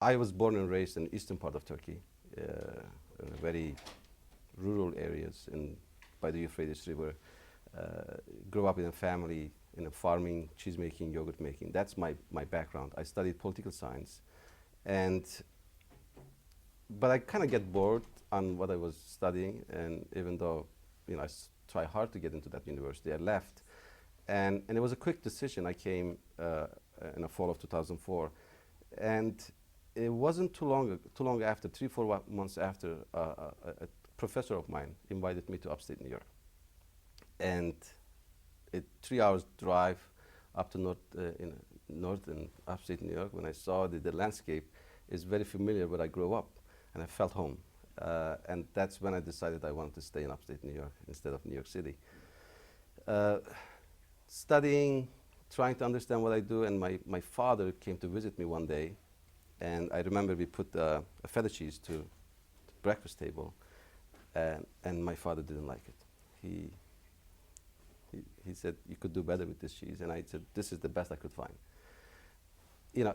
I was born and raised in the eastern part of Turkey, very rural areas by the Euphrates River. Grew up in a family in a farming, cheese making, yogurt making. That's my background. I studied political science, but I kind of get bored on what I was studying, and even though I try hard to get into that university, I left, and it was a quick decision. I came in the fall of 2004, and it wasn't too long after, 3-4 months after, a professor of mine invited me to upstate New York, and 3 hours drive up to north and upstate New York. When I saw the landscape is very familiar where I grew up, and I felt home. And that's when I decided I wanted to stay in upstate New York instead of New York City. Studying, trying to understand what I do, and my father came to visit me one day, and I remember we put a feta cheese to the breakfast table, and my father didn't like it. He said, "You could do better with this cheese," and I said, "This is the best I could find."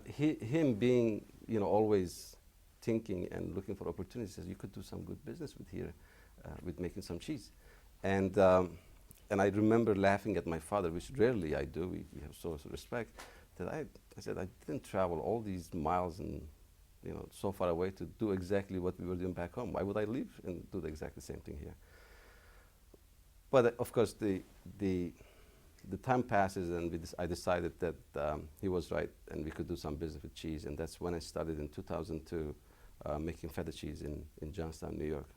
Him being, always thinking and looking for opportunities, says, "You could do some good business with here, with making some cheese." And I remember laughing at my father, which rarely I do. We have so much respect. That I said, I didn't travel all these miles and so far away to do exactly what we were doing back home. Why would I leave and do the exact same thing here? But of course, the time passes, and I decided that he was right, and we could do some business with cheese. And that's when I started in 2002 making feta cheese in Johnstown, New York.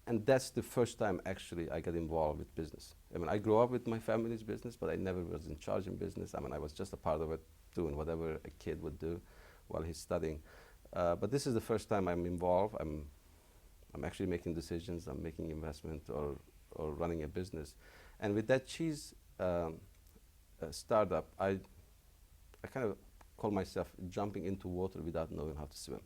And that's the first time actually I got involved with business. I mean, I grew up with my family's business, but I never was in charge in business. I mean, I was just a part of it, doing whatever a kid would do while he's studying. But this is the first time I'm involved. I'm actually making decisions. I'm making investment or running a business. And with that cheese startup, I kind of call myself jumping into water without knowing how to swim.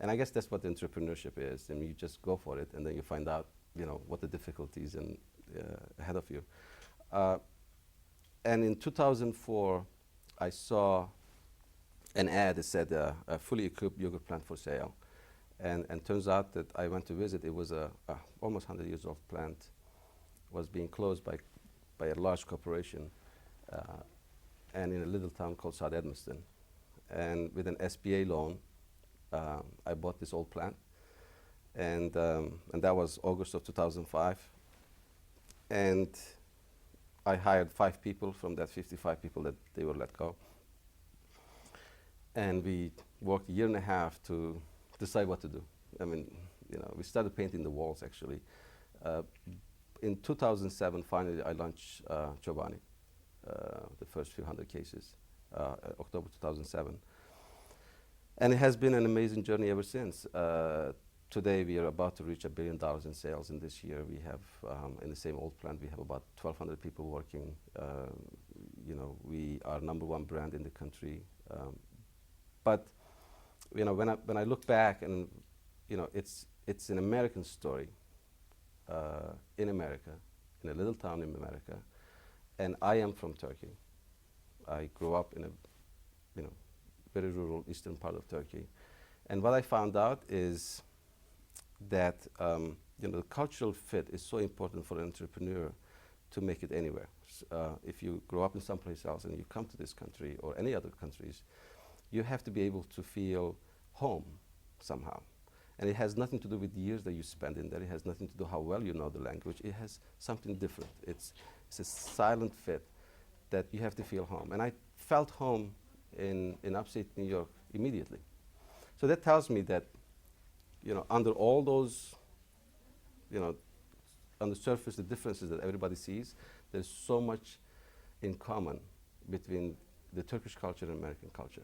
And I guess that's what entrepreneurship is. I mean, you just go for it, and then you find out, what the difficulties ahead of you. And in 2004, I saw an ad that said a fully equipped yogurt plant for sale. And turns out that I went to visit. It was a almost 100 years old plant, was being closed by a large corporation, and in a little town called South Edmiston. And with an SBA loan, I bought this old plant, and that was August of 2005. And I hired 5 people from that 55 people that they were let go. And we worked a year and a half to decide what to do. I mean, we started painting the walls actually. In 2007, finally, I launched Chobani, the first few hundred cases, October 2007. And it has been an amazing journey ever since. Today, we are about to reach $1 billion in sales, and this year we have, in the same old plant, we have about 1,200 people working. We are #1 brand in the country. But when I look back, and it's an American story in America, in a little town in America, and I am from Turkey. I grew up in a very rural eastern part of Turkey, and what I found out is that the cultural fit is so important for an entrepreneur to make it anywhere. If you grow up in someplace else and you come to this country or any other countries, you have to be able to feel home somehow. And it has nothing to do with the years that you spend in there. It has nothing to do how well you know the language. It has something different. It's a silent fit that you have to feel home. And I felt home in upstate New York immediately. So that tells me that, under all those, on the surface, the differences that everybody sees, there's so much in common between the Turkish culture and American culture.